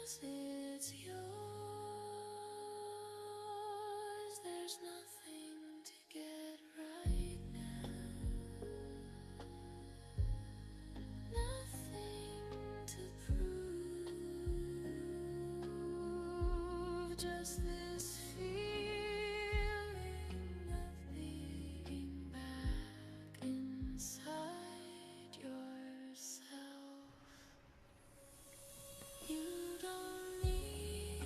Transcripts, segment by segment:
'cause it's yours. There's nothing to get right now. Nothing to prove. Just this feeling of being back inside yourself. You don't need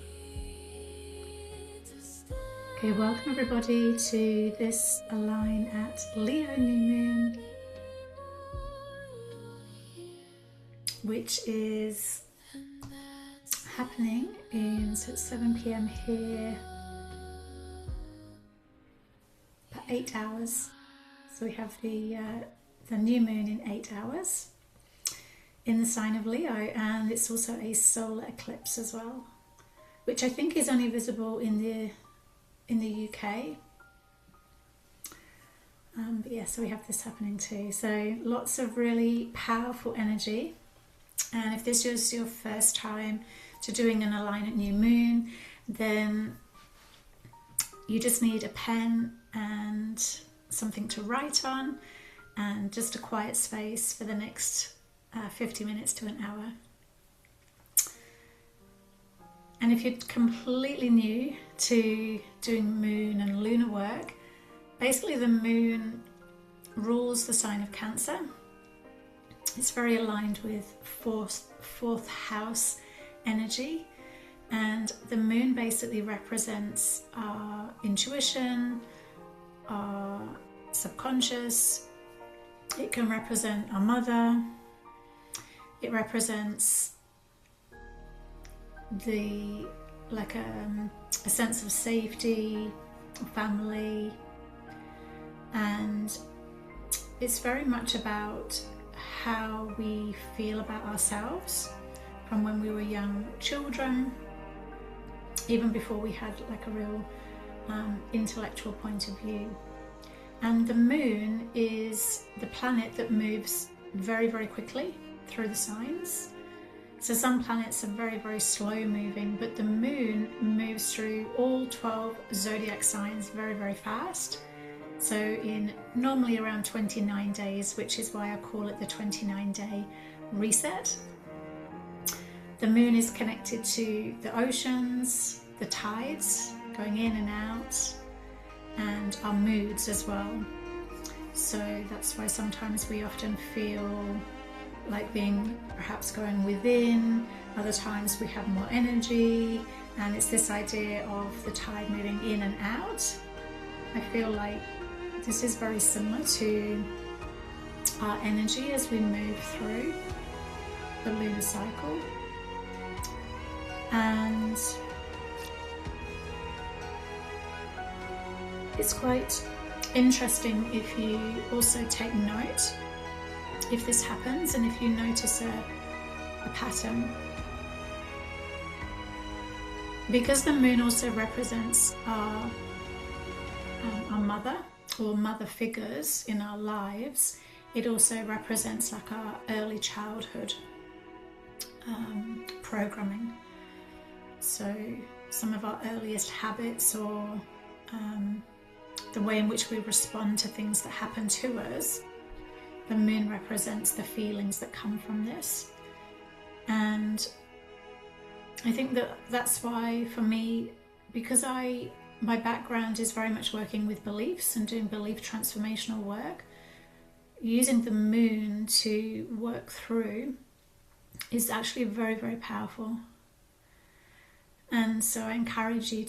to stay. Okay, welcome everybody to this align at Leo new moon, which is happening so it's 7 p.m. here, for 8 hours. So we have the new moon in 8 hours in the sign of Leo, and it's also a solar eclipse as well, which I think is only visible in the UK. But yeah, so we have this happening too. So lots of really powerful energy. And if this is your first time to doing an align at new moon, then you just need a pen and something to write on, and just a quiet space for the next 50 minutes to an hour. And if you're completely new to doing moon and lunar work, basically the moon rules the sign of Cancer. It's very aligned with fourth house energy, and the moon basically represents our intuition, our subconscious. It can represent our mother. It represents a sense of safety, family, and it's very much about how we feel about ourselves from when we were young children, even before we had like a real intellectual point of view. And the moon is the planet that moves very, very quickly through the signs. So some planets are very, very slow moving, but the moon moves through all 12 zodiac signs very, very fast. So in normally around 29 days, which is why I call it the 29-day reset. The moon is connected to the oceans, the tides going in and out, and our moods as well. So that's why sometimes we often feel like being perhaps going within, other times we have more energy, and it's this idea of the tide moving in and out. I feel like this is very similar to our energy as we move through the lunar cycle. And it's quite interesting if you also take note if this happens, and if you notice a pattern. Because the moon also represents our mother or mother figures in our lives, it also represents like our early childhood programming. So some of our earliest habits, or the way in which we respond to things that happen to us, the moon represents the feelings that come from this. And I think that's why for me, because my background is very much working with beliefs and doing belief transformational work, using the moon to work through is actually very, very powerful. And so I encourage you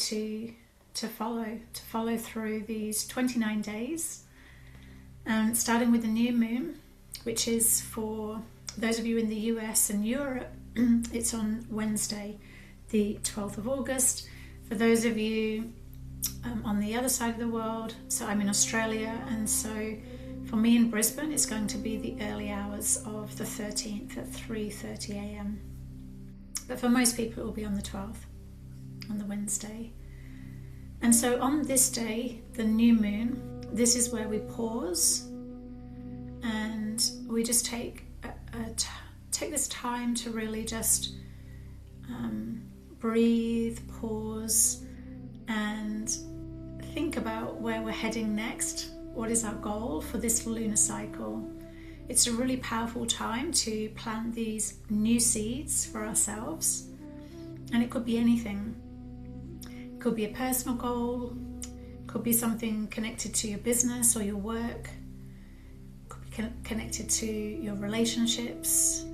to follow through these 29 days, starting with the new moon, which is for those of you in the US and Europe. It's on Wednesday, the 12th of August. For those of you on the other side of the world, so I'm in Australia, and so for me in Brisbane, it's going to be the early hours of the 13th at 3:30 a.m. But for most people, it will be on the 12th, on the Wednesday. And so on this day, the new moon, this is where we pause and we just take this time to really just breathe, pause, and think about where we're heading next. What is our goal for this lunar cycle? It's a really powerful time to plant these new seeds for ourselves, and it could be anything. It could be a personal goal, it could be something connected to your business or your work, it could be connected to your relationships,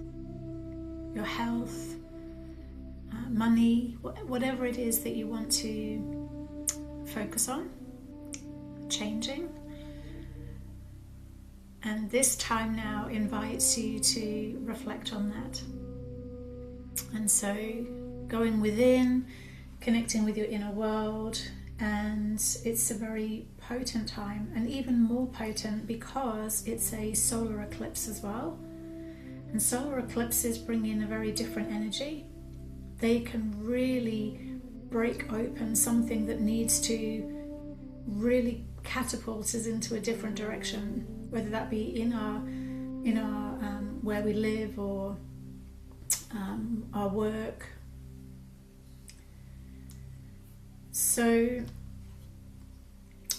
your health, money, whatever it is that you want to focus on changing. And this time now invites you to reflect on that. And so going within, connecting with your inner world, and it's a very potent time, and even more potent because it's a solar eclipse as well. And solar eclipses bring in a very different energy. They can really break open something that needs to really catapult us into a different direction, whether that be in our where we live or our work. So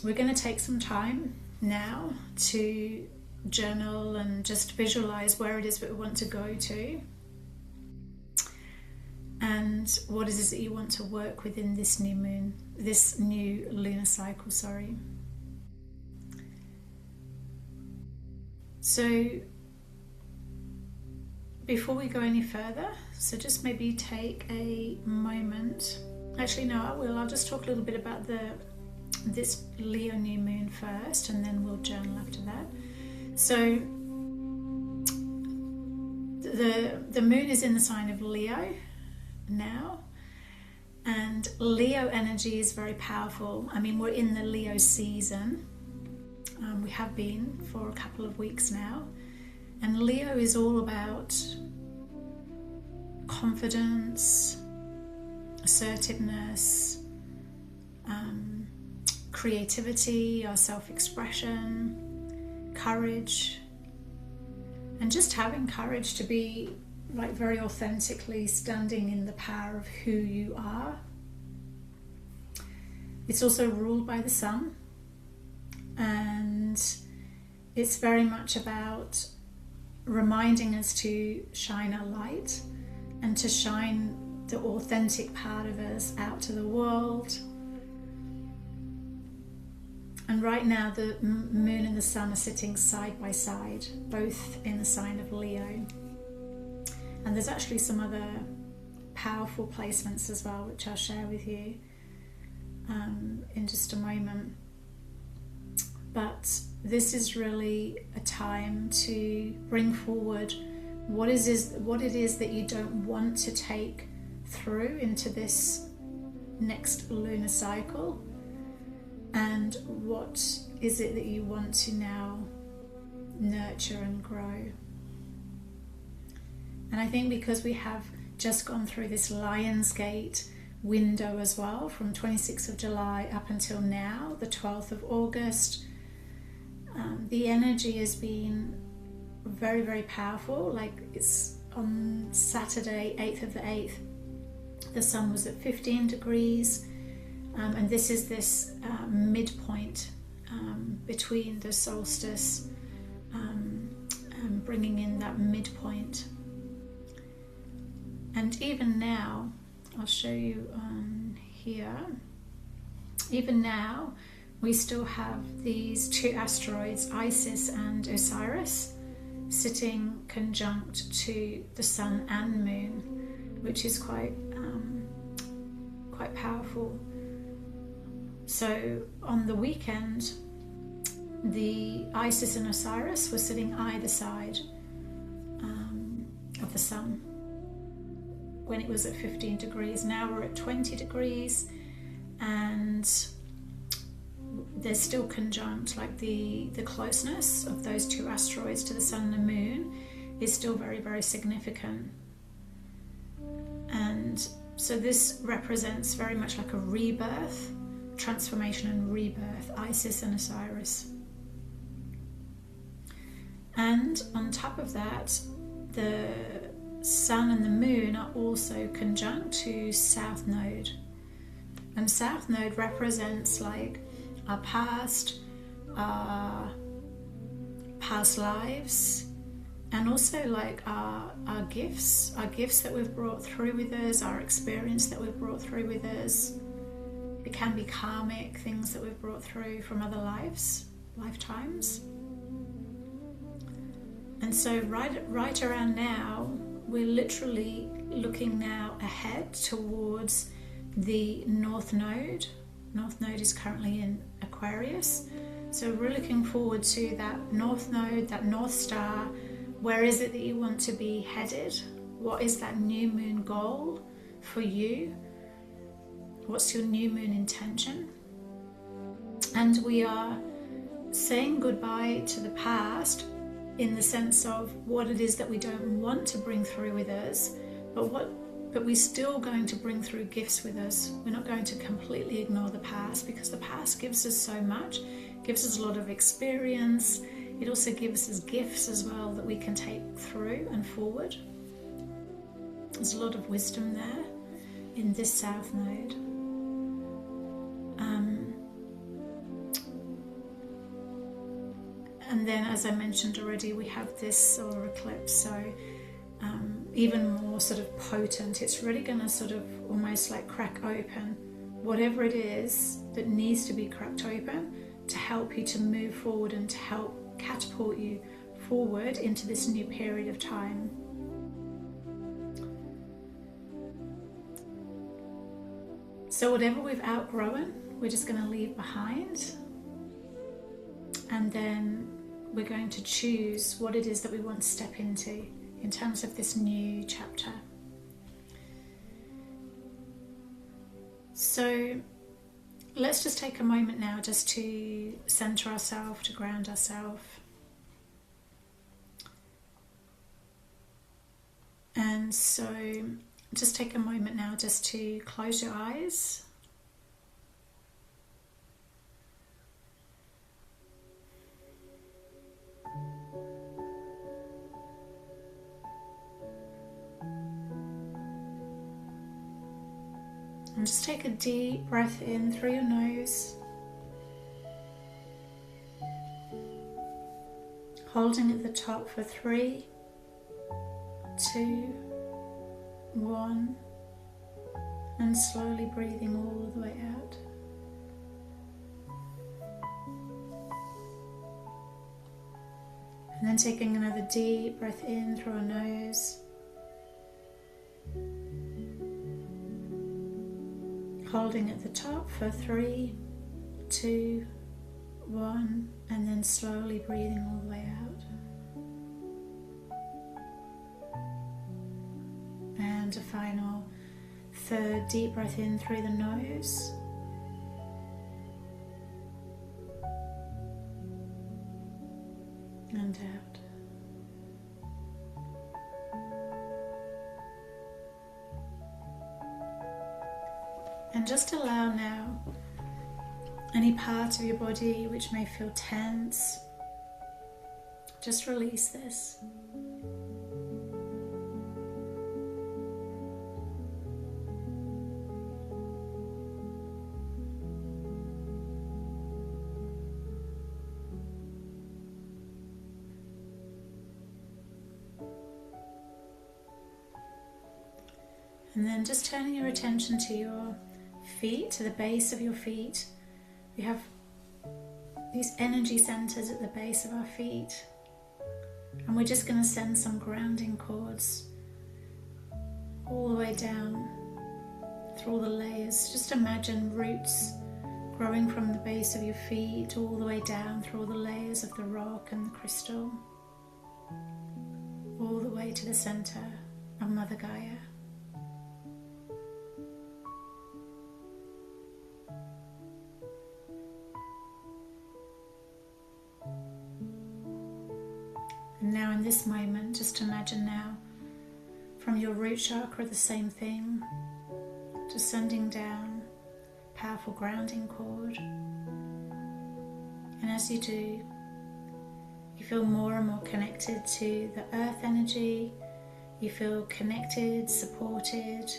we're going to take some time now to journal and just visualize where it is that we want to go to, and what it is that you want to work within this new lunar cycle, sorry. So before we go any further, so just maybe take a moment. Actually, no, I'll just talk a little bit about this Leo new moon first, and then we'll journal after that. So the moon is in the sign of Leo now, and Leo energy is very powerful. I mean, we're in the Leo season. We have been for a couple of weeks now, and Leo is all about confidence, assertiveness, creativity, our self-expression, courage, and just having courage to be like very authentically standing in the power of who you are. It's also ruled by the sun, and it's very much about reminding us to shine our light and to shine the authentic part of us out to the world. And right now the moon and the sun are sitting side by side, both in the sign of Leo. And there's actually some other powerful placements as well, which I'll share with you in just a moment. But this is really a time to bring forward what it is that you don't want to take through into this next lunar cycle, and what is it that you want to now nurture and grow. And I think because we have just gone through this Lionsgate window as well, from 26th of July up until now, the 12th of August, the energy has been very, very powerful. Like, it's on Saturday, 8th of the 8th, the sun was at 15 degrees, and this is this midpoint between the solstice, bringing in that midpoint. And even now, I'll show you on here, even now we still have these two asteroids, Isis and Osiris, sitting conjunct to the sun and moon, which is quite powerful. So on the weekend, the Isis and Osiris were sitting either side of the sun when it was at 15 degrees. Now we're at 20 degrees, and they're still conjunct. Like the closeness of those two asteroids to the sun and the moon is still very, very significant. And so this represents very much like a rebirth, transformation and rebirth, Isis and Osiris. And on top of that, the Sun and the Moon are also conjunct to South Node. And South Node represents like our past lives, and also like our gifts that we've brought through with us, our experience that we've brought through with us. It can be karmic things that we've brought through from other lifetimes. And so right around now, we're literally looking now ahead towards the North Node. North Node is currently in Aquarius. So we're looking forward to that North Node, that North Star. Where is it that you want to be headed? What is that new moon goal for you? What's your new moon intention? And we are saying goodbye to the past in the sense of what it is that we don't want to bring through with us, but we're still going to bring through gifts with us. We're not going to completely ignore the past, because the past gives us so much, gives us a lot of experience. It also gives us gifts as well that we can take through and forward. There's a lot of wisdom there in this South Node. And then, as I mentioned already, we have this solar eclipse, so even more sort of potent. It's really going to sort of almost like crack open whatever it is that needs to be cracked open to help you to move forward and to help catapult you forward into this new period of time. So whatever we've outgrown, we're just going to leave behind, and then we're going to choose what it is that we want to step into in terms of this new chapter. So let's just take a moment now just to center ourselves, to ground ourselves. And so just take a moment now just to close your eyes. And just take a deep breath in through your nose, holding at the top for 3, 2, 1, and slowly breathing all the way out. And then taking another deep breath in through our nose, holding at the top for 3, 2, 1, and then slowly breathing all the way out. And a final 3rd deep breath in through the nose. And out. And just allow now any part of your body which may feel tense, just release this. And then just turning your attention to your feet, to the base of your feet. We have these energy centers at the base of our feet, and we're just going to send some grounding cords all the way down through all the layers. Just imagine roots growing from the base of your feet all the way down through all the layers of the rock and the crystal, all the way to the center of Mother Gaia. And now in this moment, just imagine now from your root chakra the same thing, just sending down powerful grounding cord. And as you do, you feel more and more connected to the earth energy. You feel connected, supported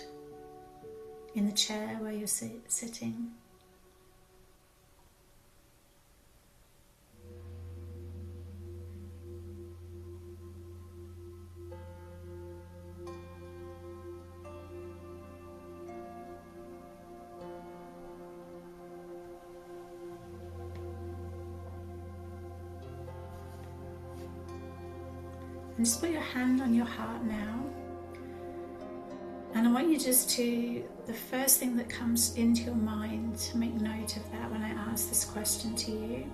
in the chair where you're sitting. And just put your hand on your heart now. And I want you just to, the first thing that comes into your mind, to make note of that when I ask this question to you.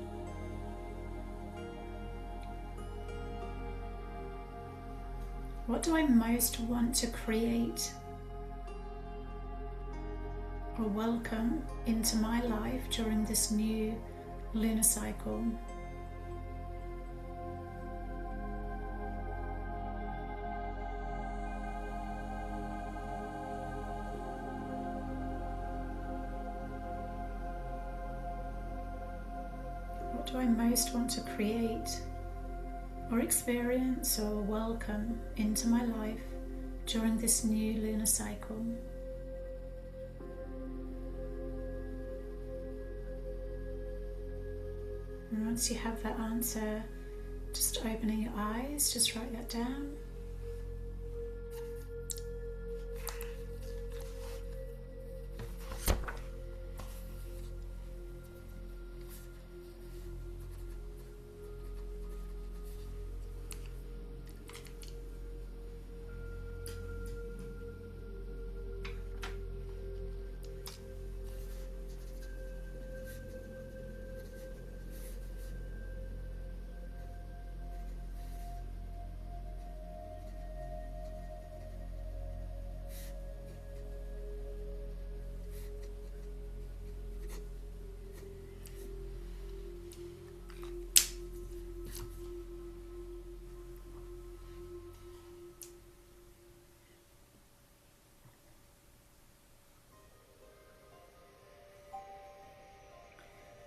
What do I most want to create or welcome into my life during this new lunar cycle? What do I most want to create or experience or welcome into my life during this new lunar cycle? And once you have that answer, just opening your eyes, just write that down.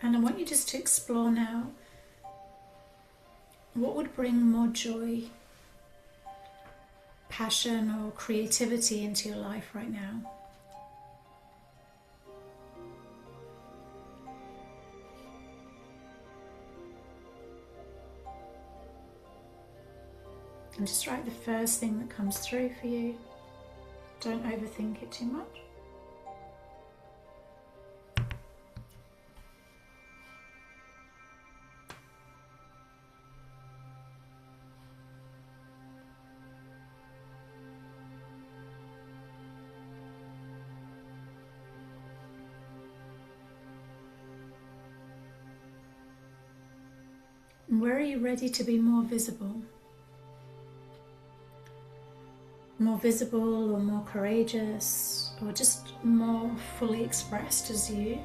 And I want you just to explore now what would bring more joy, passion, or creativity into your life right now. And just write the first thing that comes through for you. Don't overthink it too much. And where are you ready to be more visible? More visible or more courageous, or just more fully expressed as you?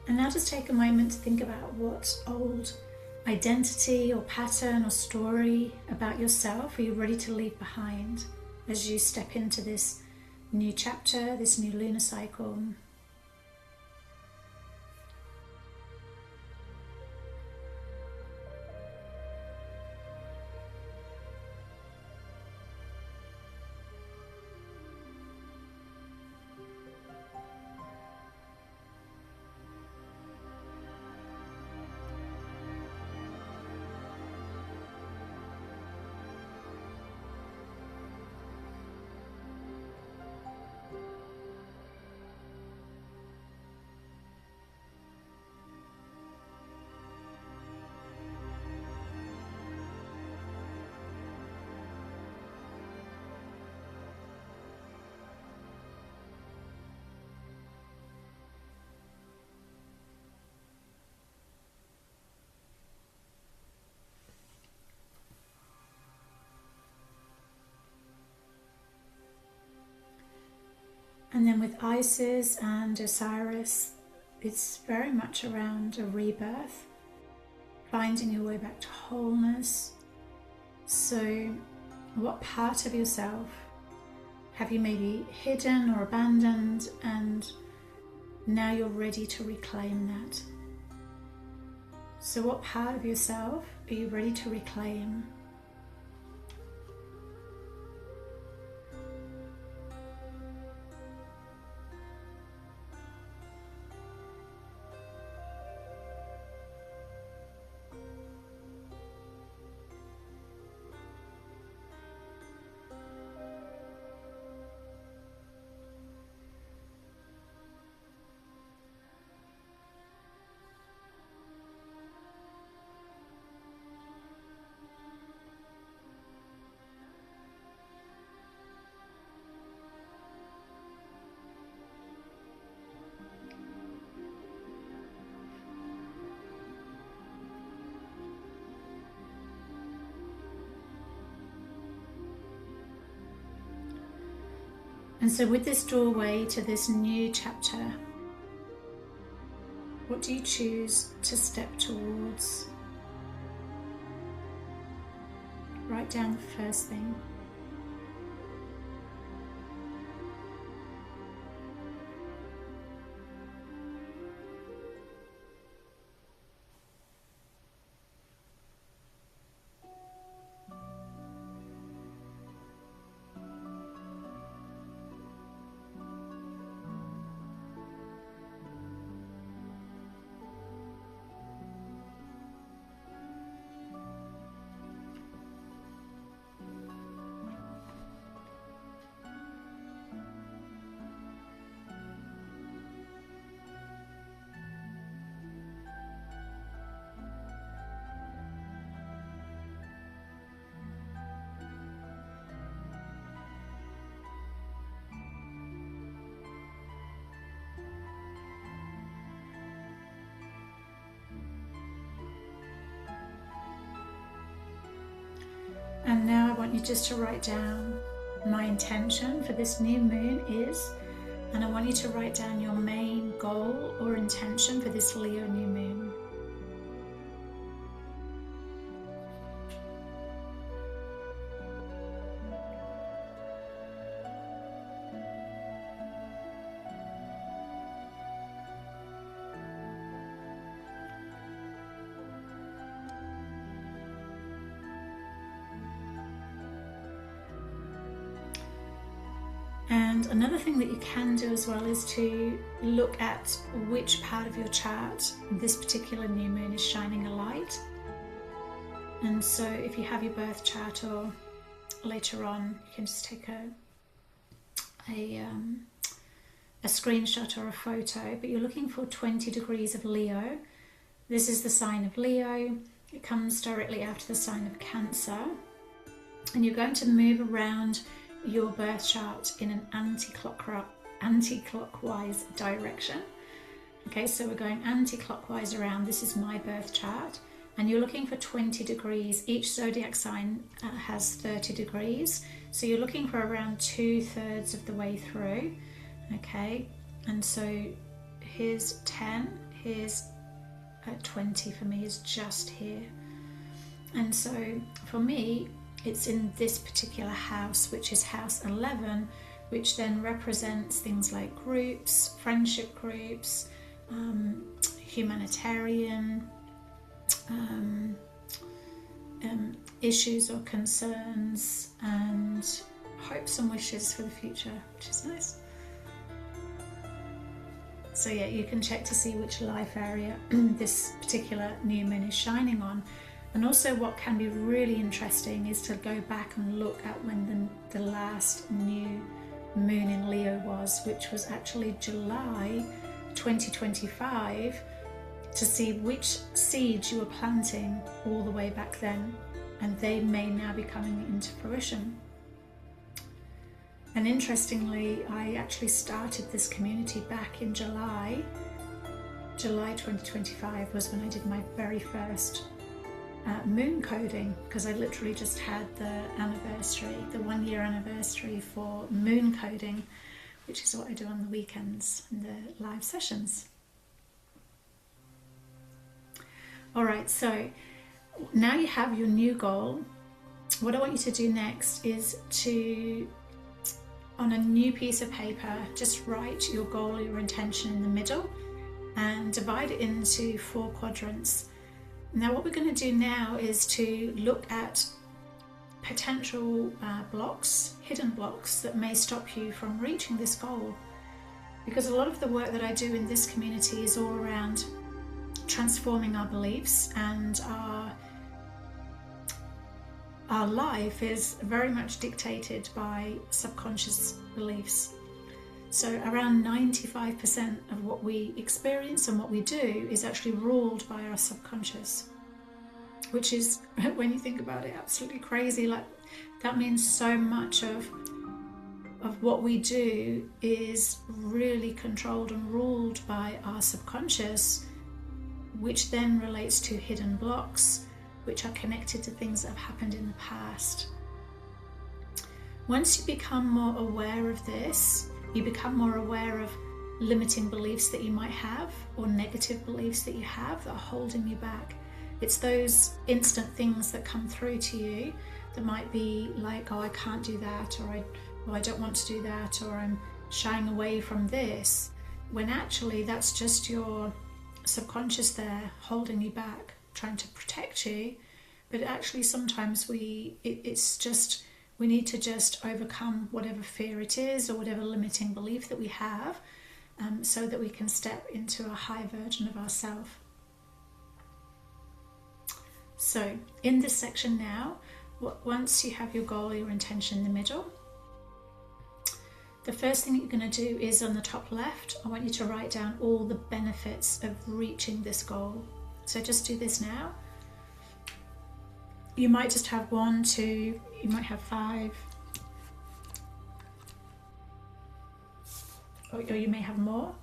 And now just take a moment to think about what old identity or pattern or story about yourself are you ready to leave behind as you step into this new chapter, this new lunar cycle. And then with Isis and Osiris, it's very much around a rebirth, finding your way back to wholeness. So what part of yourself have you maybe hidden or abandoned, and now you're ready to reclaim that? So what part of yourself are you ready to reclaim? And so with this doorway to this new chapter, what do you choose to step towards? Write down the first thing. And now I want you just to write down, my intention for this new moon is, and I want you to write down your main goal or intention for this Leo new moon. And another thing that you can do as well is to look at which part of your chart this particular new moon is shining a light. And so if you have your birth chart, or later on you can just take a screenshot or a photo, but you're looking for 20 degrees of Leo. This is the sign of Leo. It comes directly after the sign of Cancer. And you're going to move around your birth chart in an anti-clockwise direction. Okay, so we're going anti-clockwise around. This is my birth chart, and you're looking for 20 degrees. Each zodiac sign has 30 degrees, so you're looking for around 2/3 of the way through. Okay, and so here's 10, here's 20 for me, is just here. And so for me, it's in this particular house, which is house 11, which then represents things like groups, friendship groups, humanitarian issues or concerns, and hopes and wishes for the future, which is nice. So yeah, you can check to see which life area this particular new moon is shining on. And also what can be really interesting is to go back and look at when the last new moon in Leo was, which was actually July 2025, to see which seeds you were planting all the way back then, and they may now be coming into fruition. And interestingly, I actually started this community back in July 2025 was when I did my very first MoonCoding, because I literally just had the anniversary, the 1-year anniversary for MoonCoding, which is what I do on the weekends in the live sessions. Alright, so now you have your new goal. What I want you to do next is to, on a new piece of paper, just write your goal, your intention in the middle, and divide it into 4 quadrants. Now what we're going to do now is to look at potential blocks, hidden blocks that may stop you from reaching this goal. Because a lot of the work that I do in this community is all around transforming our beliefs, and our life is very much dictated by subconscious beliefs. So around 95% of what we experience and what we do is actually ruled by our subconscious, which is, when you think about it, absolutely crazy. Like, that means so much of what we do is really controlled and ruled by our subconscious, which then relates to hidden blocks, which are connected to things that have happened in the past. Once you become more aware of this, you become more aware of limiting beliefs that you might have, or negative beliefs that you have that are holding you back. It's those instant things that come through to you that might be like, oh, I can't do that, or I don't want to do that, or I'm shying away from this, when actually that's just your subconscious there holding you back, trying to protect you. But actually sometimes we need to just overcome whatever fear it is, or whatever limiting belief that we have, so that we can step into a higher version of ourselves. So in this section now, once you have your goal, your intention in the middle, the first thing that you're going to do is on the top left, I want you to write down all the benefits of reaching this goal. So just do this now. You might just have 1, 2, you might have 5, or you may have more.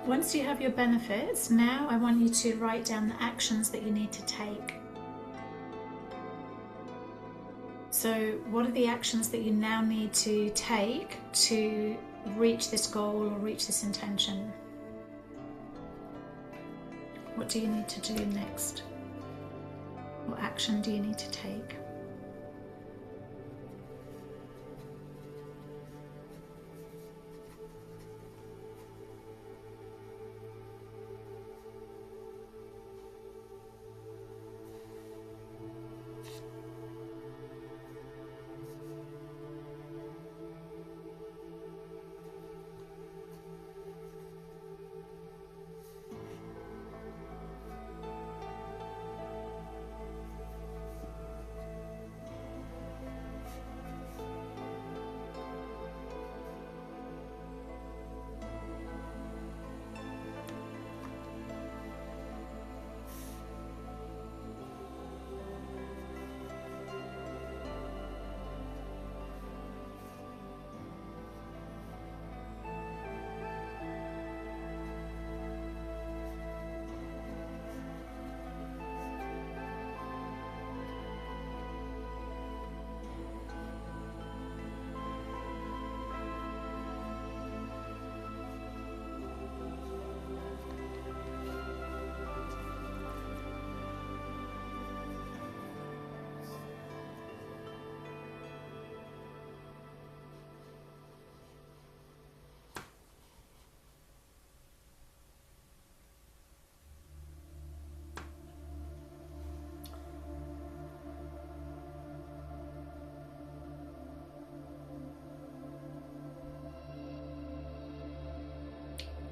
Once you have your benefits, now I want you to write down the actions that you need to take. So what are the actions that you now need to take to reach this goal or reach this intention? What do you need to do next? What action do you need to take?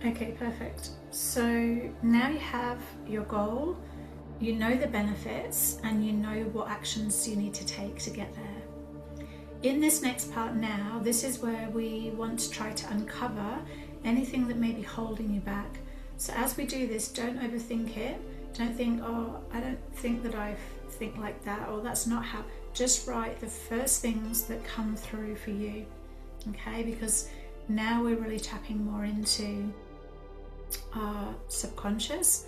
Okay, perfect. So now you have your goal, you know the benefits, and you know what actions you need to take to get there. In this next part now, this is where we want to try to uncover anything that may be holding you back. So as we do this, don't overthink it. Don't think, oh, I don't think that I think like that, or that's not how. Just write the first things that come through for you, okay? Because now we're really tapping more into our subconscious,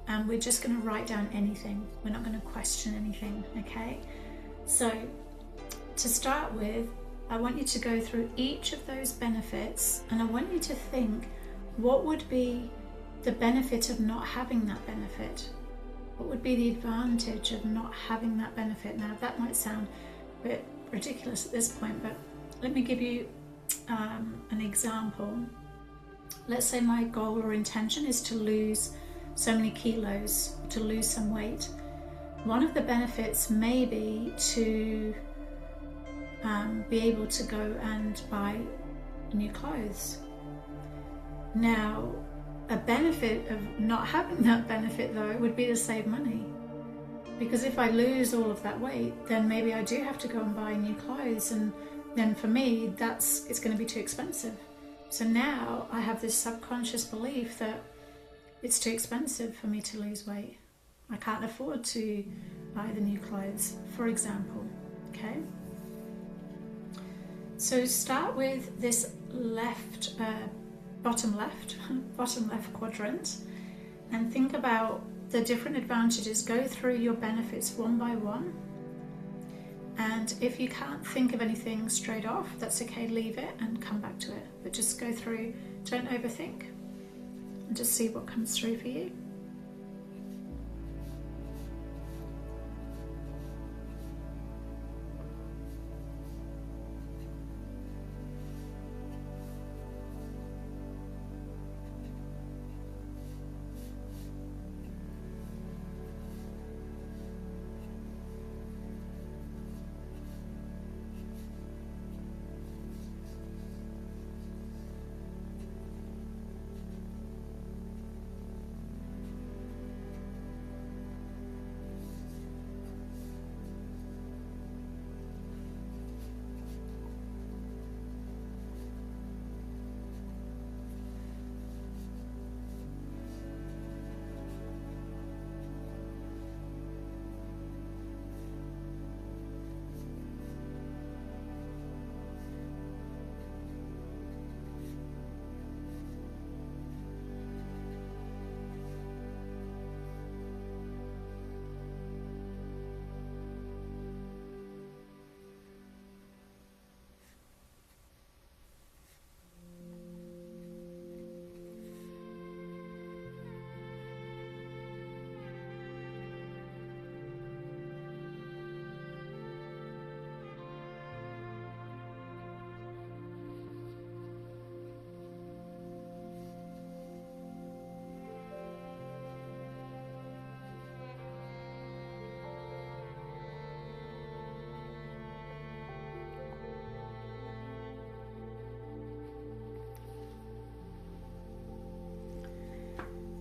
and we're just going to write down anything. We're not going to question anything, okay? So to start with, I want you to go through each of those benefits, and I want you to think, what would be the benefit of not having that benefit? What would be the advantage of not having that benefit? Now that might sound a bit ridiculous at this point, but let me give you an example. Let's say my goal or intention is to lose so many kilos, to lose some weight. One of the benefits may be to be able to go and buy new clothes. Now, a benefit of not having that benefit though would be to save money. Because if I lose all of that weight, then maybe I do have to go and buy new clothes, and then for me, it's going to be too expensive. So now I have this subconscious belief that it's too expensive for me to lose weight. I can't afford to buy the new clothes, for example, okay? So start with this bottom left quadrant, and think about the different advantages. Go through your benefits one by one, and if you can't think of anything straight off, that's okay, leave it and come back to it, but just go through, don't overthink, and just see what comes through for you.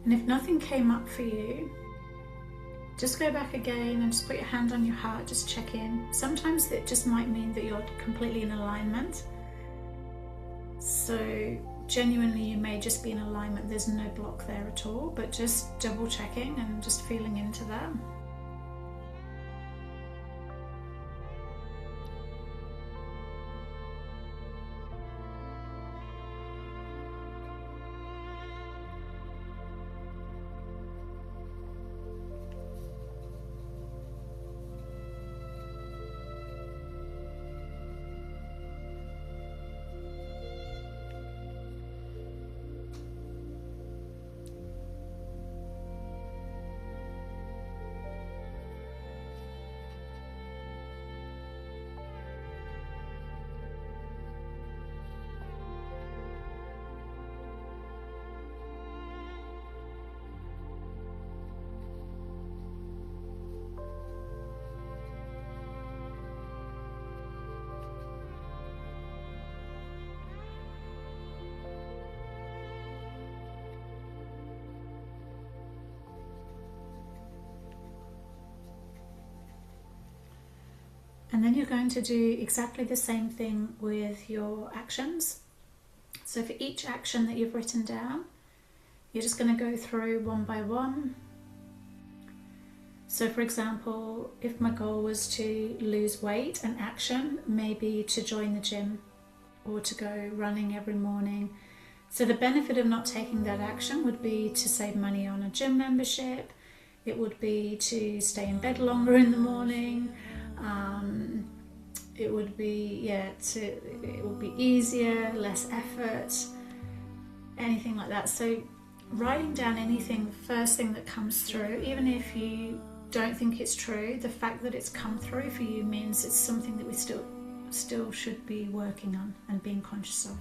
And if nothing came up for you, just go back again and just put your hand on your heart, just check in. Sometimes it just might mean that you're completely in alignment. So genuinely you may just be in alignment, there's no block there at all, but just double checking and just feeling into that. And then you're going to do exactly the same thing with your actions. So for each action that you've written down, you're just going to go through one by one. So for example, if my goal was to lose weight, an action may be to join the gym or to go running every morning. So the benefit of not taking that action would be to save money on a gym membership. It would be to stay in bed longer in the morning. It would be, it would be easier, less effort, anything like that. So writing down anything, first thing that comes through, even if you don't think it's true, the fact that it's come through for you means it's something that we still should be working on and being conscious of.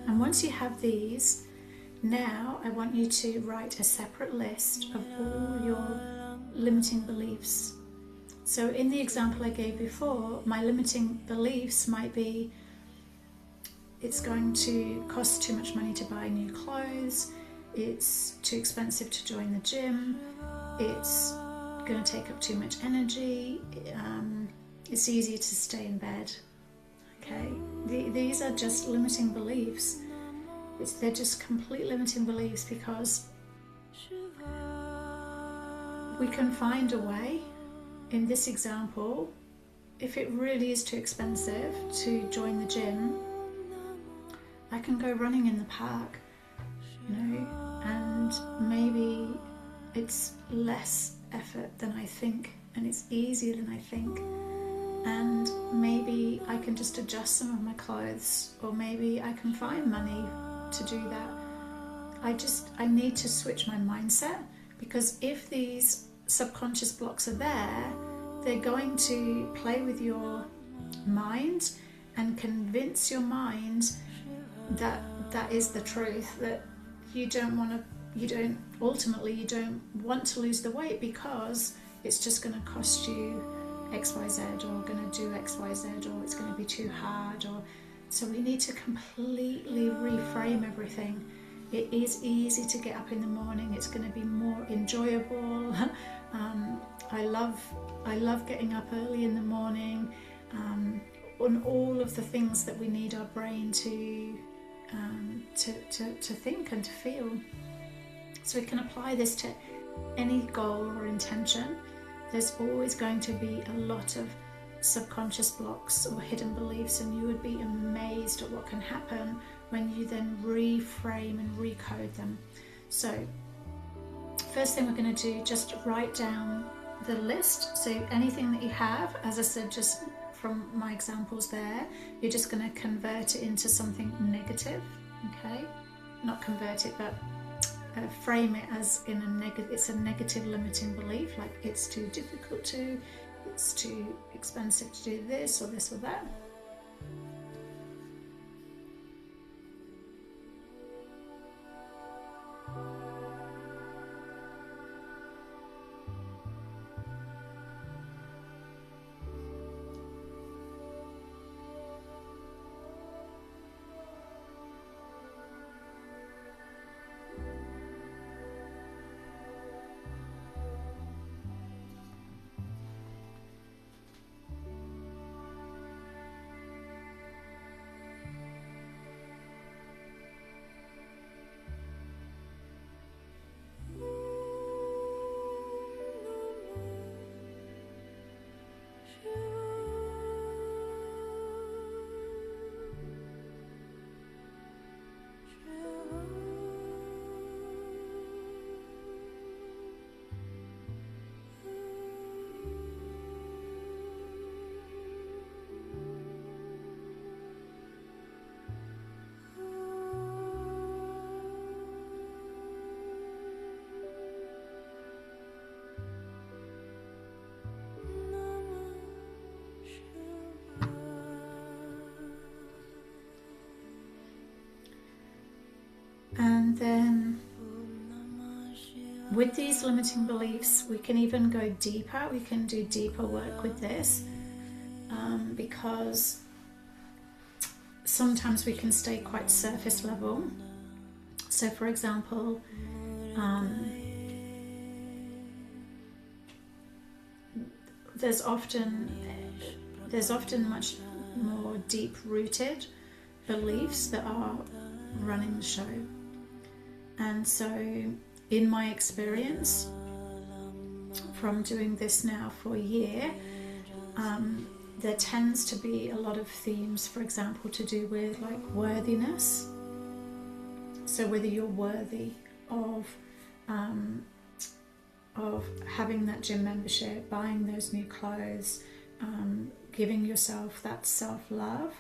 And once you have these, now I want you to write a separate list of all your limiting beliefs. So in the example I gave before, my limiting beliefs might be, it's going to cost too much money to buy new clothes, it's too expensive to join the gym, it's going to take up too much energy, it's easier to stay in bed. Okay, these are just limiting beliefs. They're just complete limiting beliefs, because we can find a way. In this example, if it really is too expensive to join the gym, I can go running in the park, and maybe it's less effort than I think, and it's easier than I think. And maybe I can just adjust some of my clothes, or maybe I can find money to do that. I need to switch my mindset, because if these subconscious blocks are there, they're going to play with your mind and convince your mind that that is the truth, that you don't want to lose the weight because it's just going to cost you XYZ, or going to do XYZ, or it's going to be too hard. So we need to completely reframe everything. It is easy to get up in the morning. It's going to be more enjoyable. I love getting up early in the morning, on all of the things that we need our brain to think and to feel. So we can apply this to any goal or intention. There's always going to be a lot of subconscious blocks or hidden beliefs, and you would be amazed at what can happen when you then reframe and recode them. So first thing we're going to do, just write down the list. So anything that you have, as I said just from my examples there, you're just going to convert it into something negative. Okay, not convert it, but frame it as in a negative. It's a negative limiting belief, like it's too difficult to, it's too expensive to do this or this or that. with these limiting beliefs, we can even go deeper. We can do deeper work with this, because sometimes we can stay quite surface level. So for example, there's often much more deep-rooted beliefs that are running the show. And so in my experience from doing this now for a year, there tends to be a lot of themes, for example, to do with like worthiness. So whether you're worthy of having that gym membership, buying those new clothes, giving yourself that self-love,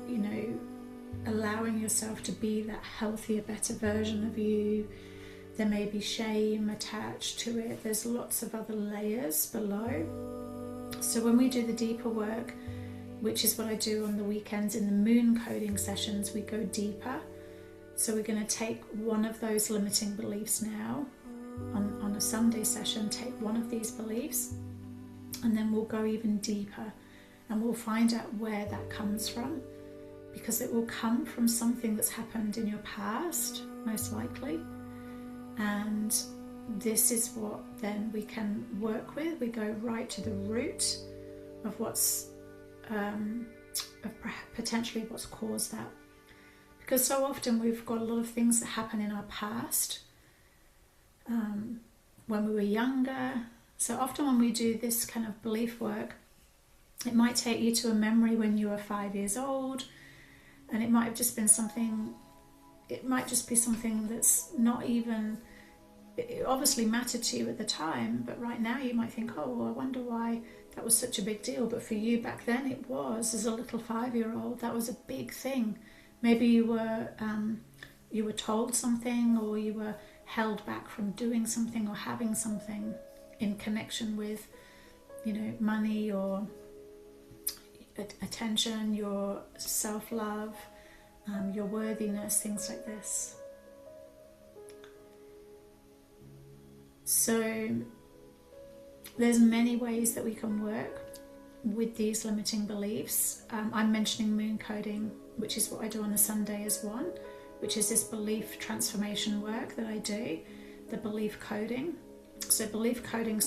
you know, allowing yourself to be that healthier, better version of you. There may be shame attached to it. There's lots of other layers below. So when we do the deeper work, which is what I do on the weekends in the MoonCoding sessions, we go deeper. So we're going to take one of those limiting beliefs now on a Sunday session, take one of these beliefs, and then we'll go even deeper and we'll find out where that comes from, because it will come from something that's happened in your past, most likely. And this is what then we can work with. We go right to the root of what's potentially what's caused that. Because so often we've got a lot of things that happen in our past, when we were younger. So often when we do this kind of belief work, it might take you to a memory when you were 5 years old, and it might have just been something, it might just be something that's not even, it obviously mattered to you at the time, but right now you might think, oh, well, I wonder why that was such a big deal. But for you back then it was, as a little 5-year-old, that was a big thing. Maybe you were told something, or you were held back from doing something or having something in connection with, you know, money or attention, your self-love, your worthiness, things like this. So there's many ways that we can work with these limiting beliefs. I'm mentioning MoonCoding, which is what I do on a Sunday as one, which is this belief transformation work that I do, the belief coding. So belief coding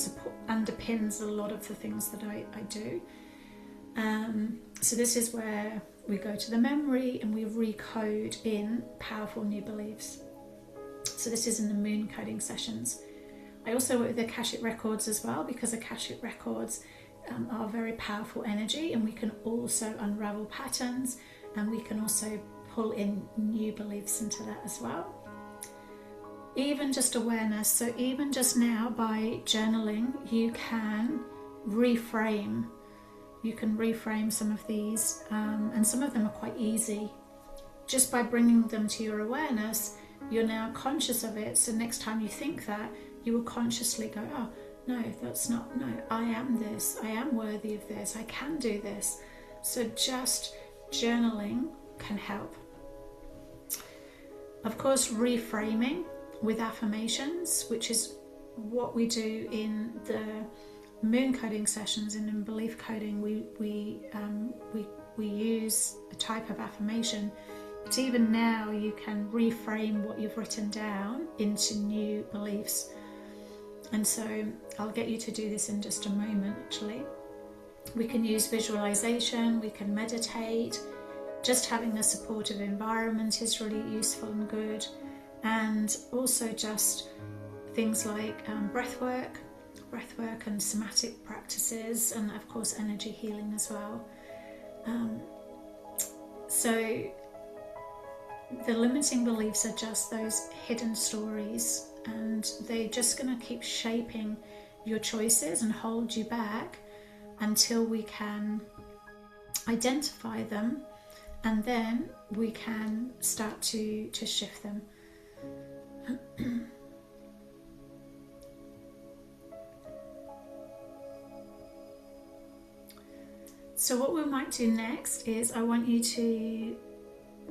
underpins a lot of the things that I do. So this is where we go to the memory and we recode in powerful new beliefs. So this is in the MoonCoding sessions. I also work with Akashic Records as well, because Akashic Records are very powerful energy, and we can also unravel patterns, and we can also pull in new beliefs into that as well. Even just awareness. So even just now, by journaling, you can reframe. You can reframe some of these, and some of them are quite easy. Just by bringing them to your awareness, you're now conscious of it. So next time you think that, you will consciously go, oh, no, that's not, no, I am this, I am worthy of this, I can do this. So just journaling can help. Of course, reframing with affirmations, which is what we do in the MoonCoding sessions, and in belief coding, we use a type of affirmation. But even now, you can reframe what you've written down into new beliefs. And so I'll get you to do this in just a moment, actually. We can use visualization, we can meditate. Just having a supportive environment is really useful and good. And also just things like breath work and somatic practices, and of course energy healing as well. So the limiting beliefs are just those hidden stories, and they're just going to keep shaping your choices and hold you back until we can identify them, and then we can start to shift them. So what we might do next is, I want you to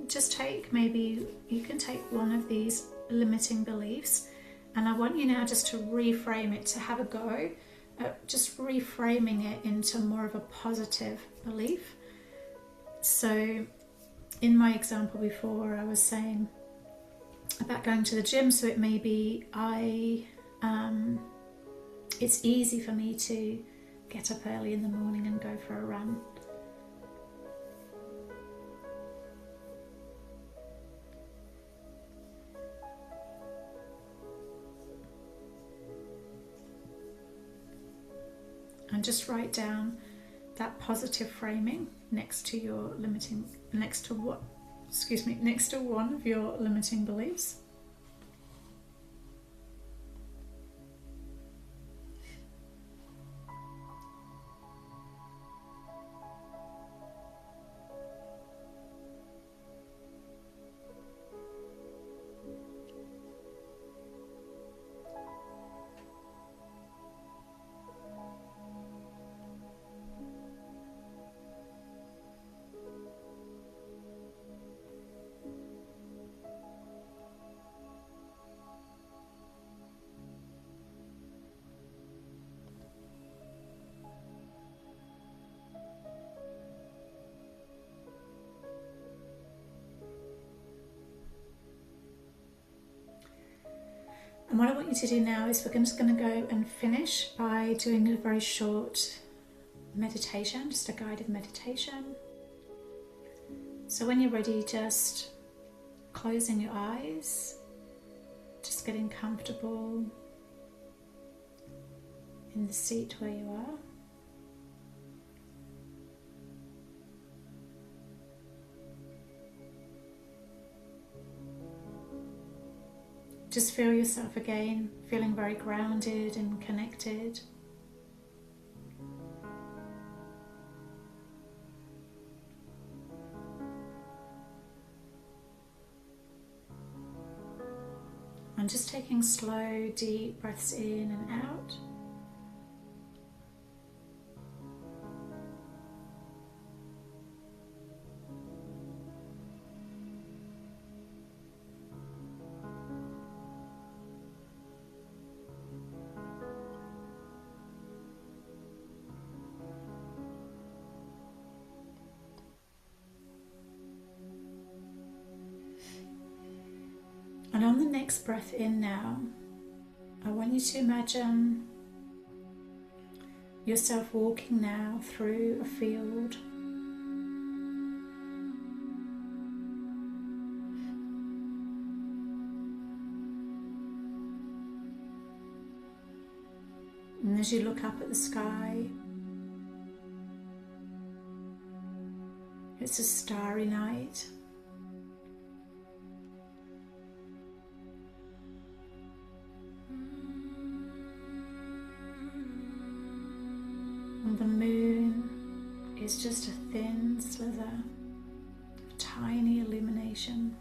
just take, maybe you can take one of these limiting beliefs, and I want you now just to reframe it, to have a go at just reframing it into more of a positive belief. So in my example before, I was saying about going to the gym, so it may be it's easy for me to get up early in the morning and go for a run. And just write down that positive framing next to your limiting, next to one of your limiting beliefs. And what I want you to do now is we're just going to go and finish by doing a very short meditation, just a guided meditation. So when you're ready, just closing your eyes, just getting comfortable in the seat where you are. Just feel yourself again, feeling very grounded and connected. And just taking slow, deep breaths in and out. And on the next breath in now, I want you to imagine yourself walking now through a field. And as you look up at the sky, it's a starry night. And the moon is just a thin slither of tiny illumination.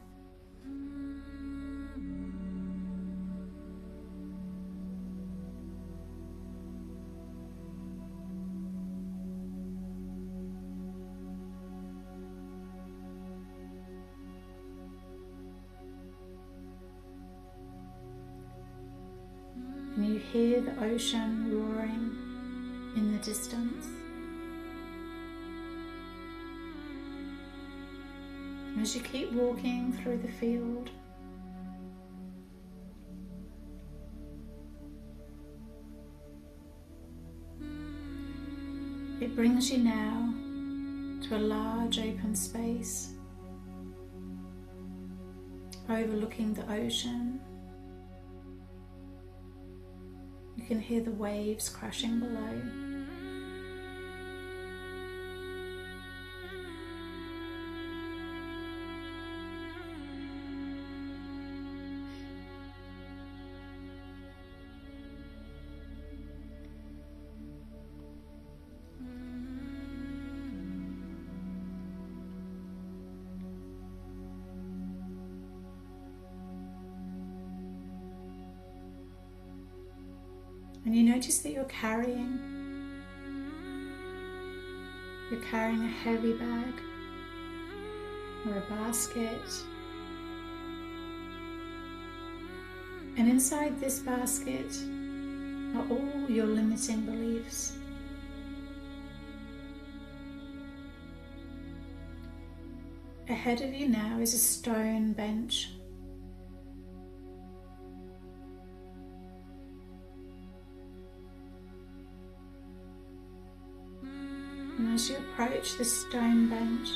And you hear the ocean roaring in the distance. As you keep walking through the field, it brings you now to a large open space overlooking the ocean. You can hear the waves crashing below. And you notice that you're carrying a heavy bag or a basket. And inside this basket are all your limiting beliefs. Ahead of you now is a stone bench. And as you approach the stone bench,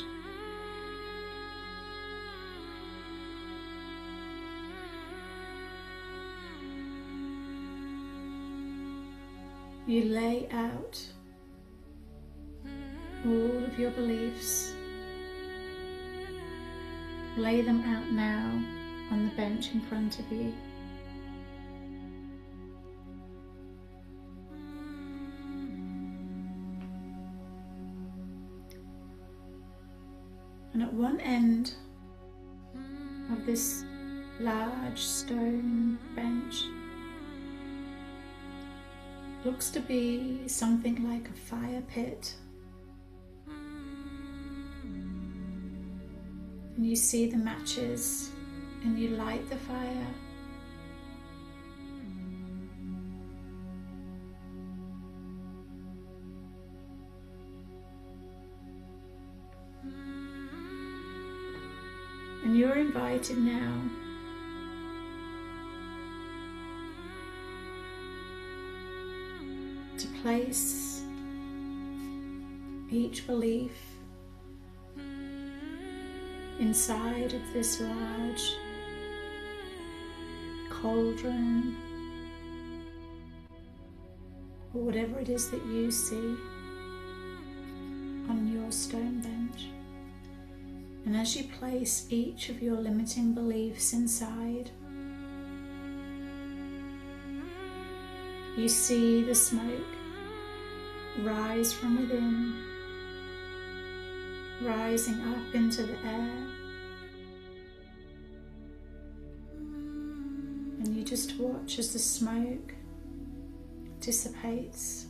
you lay out all of your beliefs. Lay them out now on the bench in front of you. And at one end of this large stone bench looks to be something like a fire pit. And you see the matches and you light the fire. And you're invited now to place each belief inside of this large cauldron, or whatever it is that you see on your stone bench. And as you place each of your limiting beliefs inside, you see the smoke rise from within, rising up into the air, and you just watch as the smoke dissipates.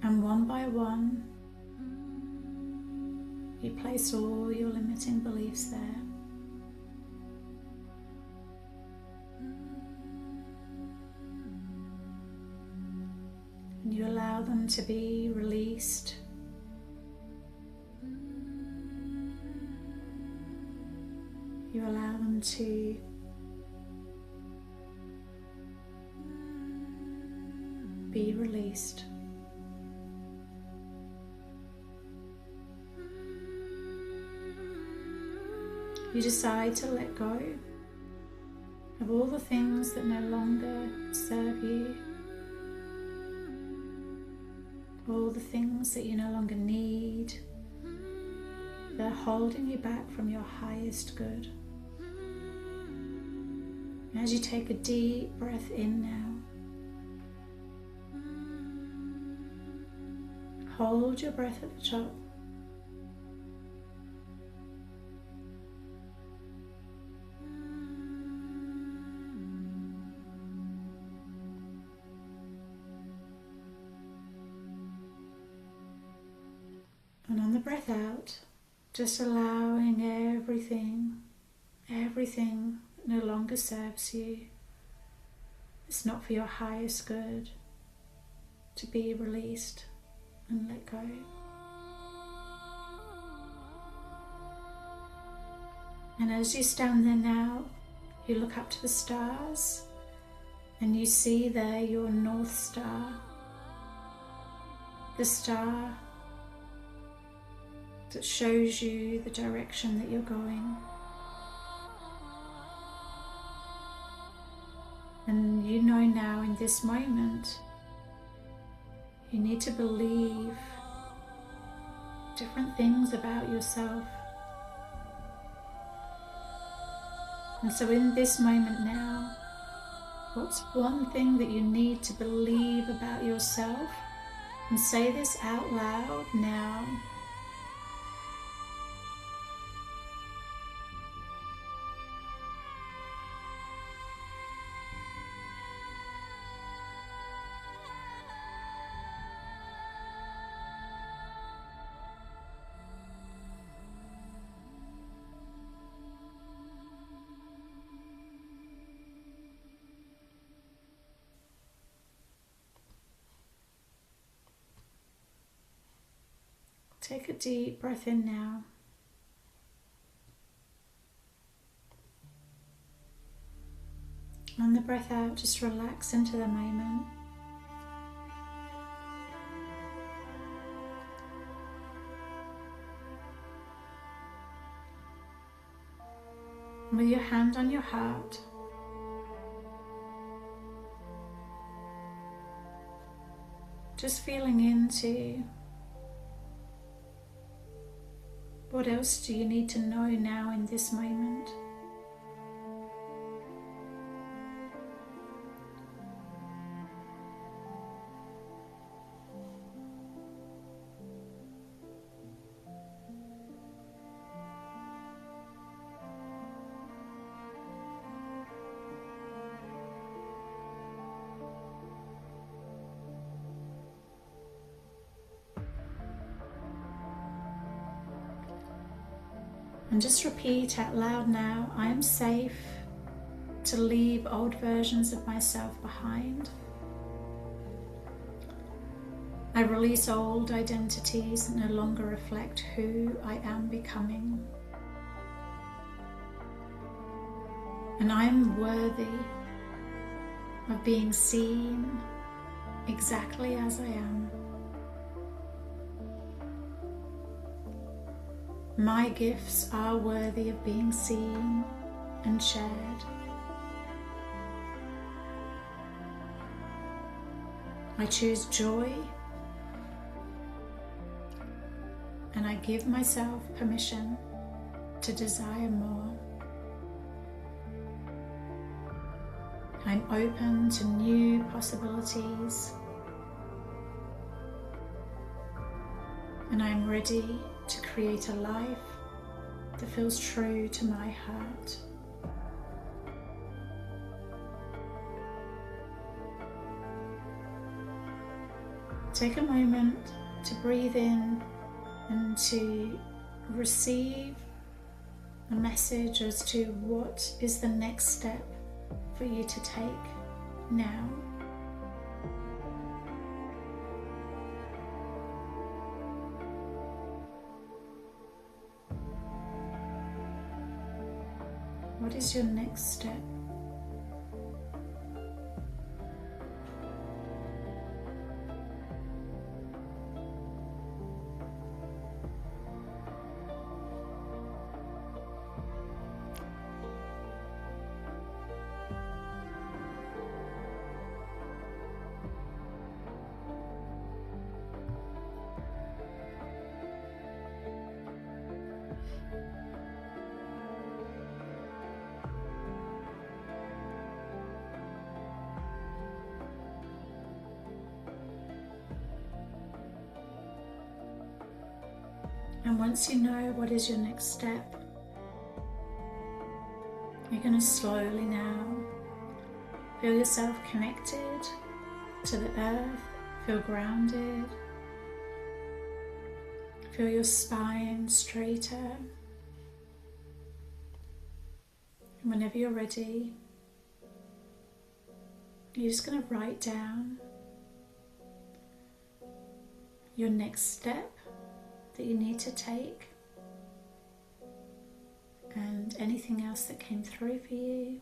And one by one, you place all your limiting beliefs there. And you allow them to be released. You allow them to be released. You decide to let go of all the things that no longer serve you, all the things that you no longer need, that are holding you back from your highest good. As you take a deep breath in now, hold your breath at the top. And on the breath out, just allowing everything that no longer serves you, it's not for your highest good, to be released and let go. And as you stand there now, you look up to the stars and you see there your North Star, the star that shows you the direction that you're going. And you know now in this moment, you need to believe different things about yourself. And so in this moment now, what's one thing that you need to believe about yourself? And say this out loud now. Take a deep breath in now. On the breath out, just relax into the moment. With your hand on your heart, just feeling into what else do you need to know now in this moment. And just repeat out loud now, I am safe to leave old versions of myself behind. I release old identities that no longer reflect who I am becoming. And I am worthy of being seen exactly as I am. My gifts are worthy of being seen and shared. I choose joy, and I give myself permission to desire more. I'm open to new possibilities, and I'm ready to create a life that feels true to my heart. Take a moment to breathe in and to receive a message as to what is the next step for you to take now. What is your next step? And once you know what is your next step, you're going to slowly now feel yourself connected to the earth, feel grounded, feel your spine straighter. And whenever you're ready, you're just going to write down your next step that you need to take and anything else that came through for you.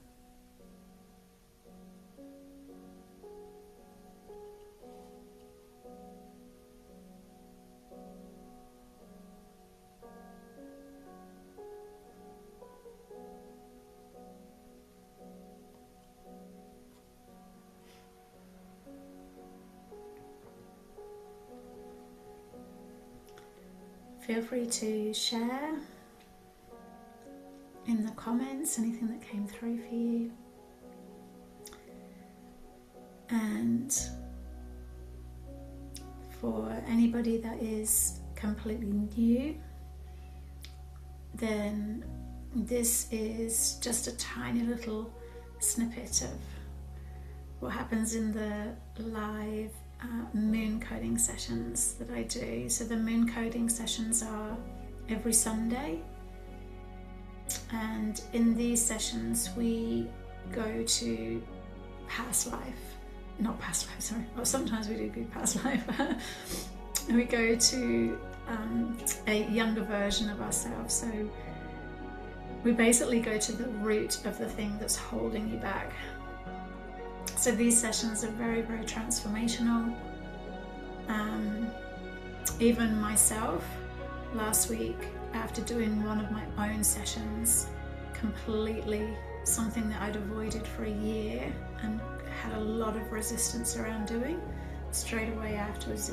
Feel free to share in the comments anything that came through for you. And for anybody that is completely new, then this is just a tiny little snippet of what happens in the live MoonCoding sessions that I do. So the MoonCoding sessions are every Sunday, and in these sessions we go to past life, not past life, sorry, well sometimes we do past life. We go to a younger version of ourselves. So we basically go to the root of the thing that's holding you back. So these sessions are very, very transformational. Even myself, last week, after doing one of my own sessions, completely something that I'd avoided for a year and had a lot of resistance around doing, straight away afterwards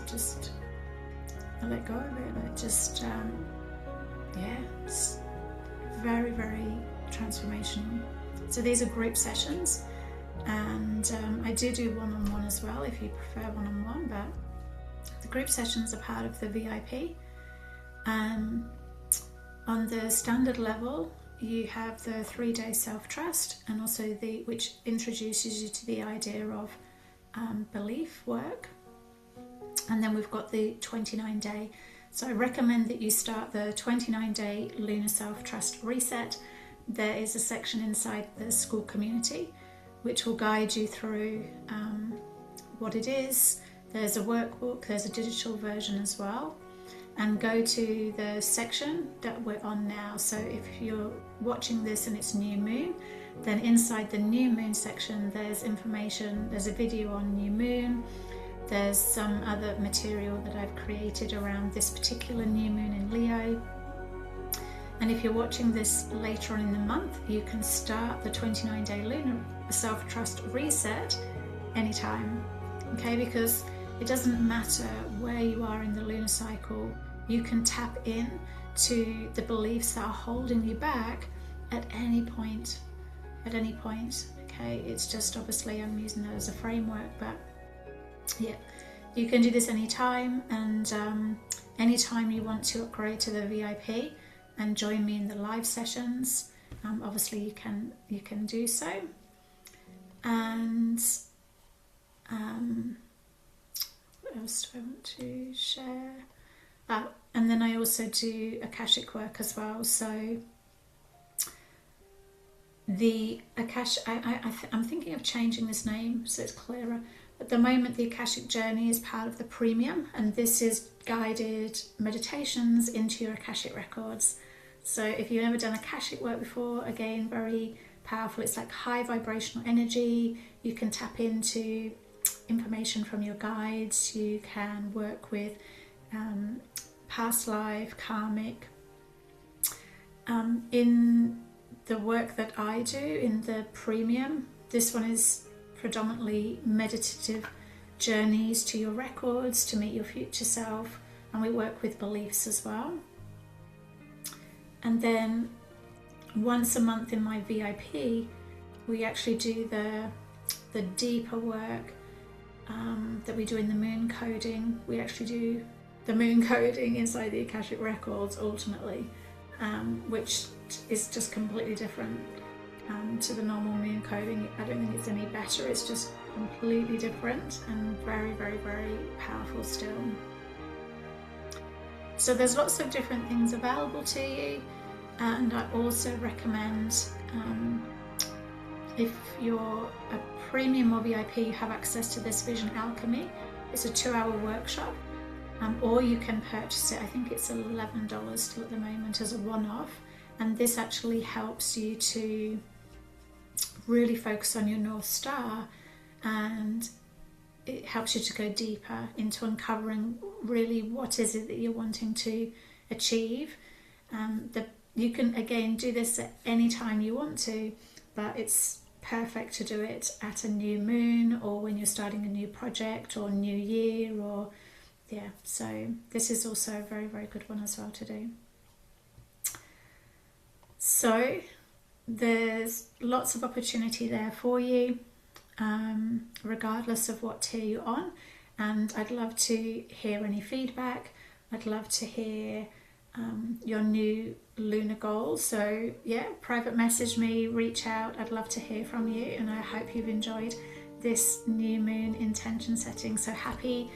I let go of it, and it just, it's very, very transformational. So these are group sessions, and I do one-on-one as well if you prefer one-on-one, but the group sessions are part of the VIP. On the standard level, you have the 3-day self-trust, and also which introduces you to the idea of belief work. And then we've got the 29-day. So I recommend that you start the 29-day lunar self-trust reset. There is a section inside the school community which will guide you through what it is. There's a workbook, there's a digital version as well. And go to the section that we're on now. So if you're watching this and it's new moon, then inside the new moon section there's information, there's a video on new moon, there's some other material that I've created around this particular new moon in Leo. And if you're watching this later on in the month, you can start the 29-day lunar self-trust reset anytime, okay? Because it doesn't matter where you are in the lunar cycle, you can tap in to the beliefs that are holding you back at any point, okay? It's just, obviously I'm using that as a framework, but yeah, you can do this anytime, and anytime you want to upgrade to the VIP and join me in the live sessions, obviously you can do so. And what else do I want to share? And then I also do Akashic work as well. So the I'm thinking of changing this name so it's clearer. At the moment, the Akashic Journey is part of the premium, and this is guided meditations into your Akashic records. So if you've never done Akashic work before, again, very powerful. It's like high vibrational energy. You can tap into information from your guides. You can work with past life, karmic. In the work that I do in the premium, this one is predominantly meditative journeys to your records to meet your future self, and we work with beliefs as well. And then once a month in my VIP, we actually do the deeper work that we do in the MoonCoding. We actually do the MoonCoding inside the Akashic records ultimately, which is just completely different to the normal MoonCoding. I don't think it's any better, it's just completely different and very, very, very powerful still. So there's lots of different things available to you, and I also recommend if you're a premium or VIP, you have access to this Vision Alchemy. It's a 2-hour workshop, or you can purchase it. I think it's $11 still at the moment as a one-off, and this actually helps you to really focus on your North Star, and it helps you to go deeper into uncovering really what is it that you're wanting to achieve. You can again do this at any time you want to, but it's perfect to do it at a new moon or when you're starting a new project or new year, or yeah, so this is also a very, very good one as well to do. So there's lots of opportunity there for you, regardless of what tier you're on, and I'd love to hear any feedback. I'd love to hear your new lunar goals. So yeah, private message me, reach out. I'd love to hear from you, and I hope you've enjoyed this new moon intention setting. So happy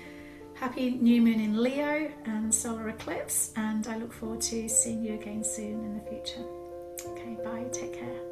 new moon in Leo and solar eclipse, and I look forward to seeing you again soon in the future. Okay, bye, take care.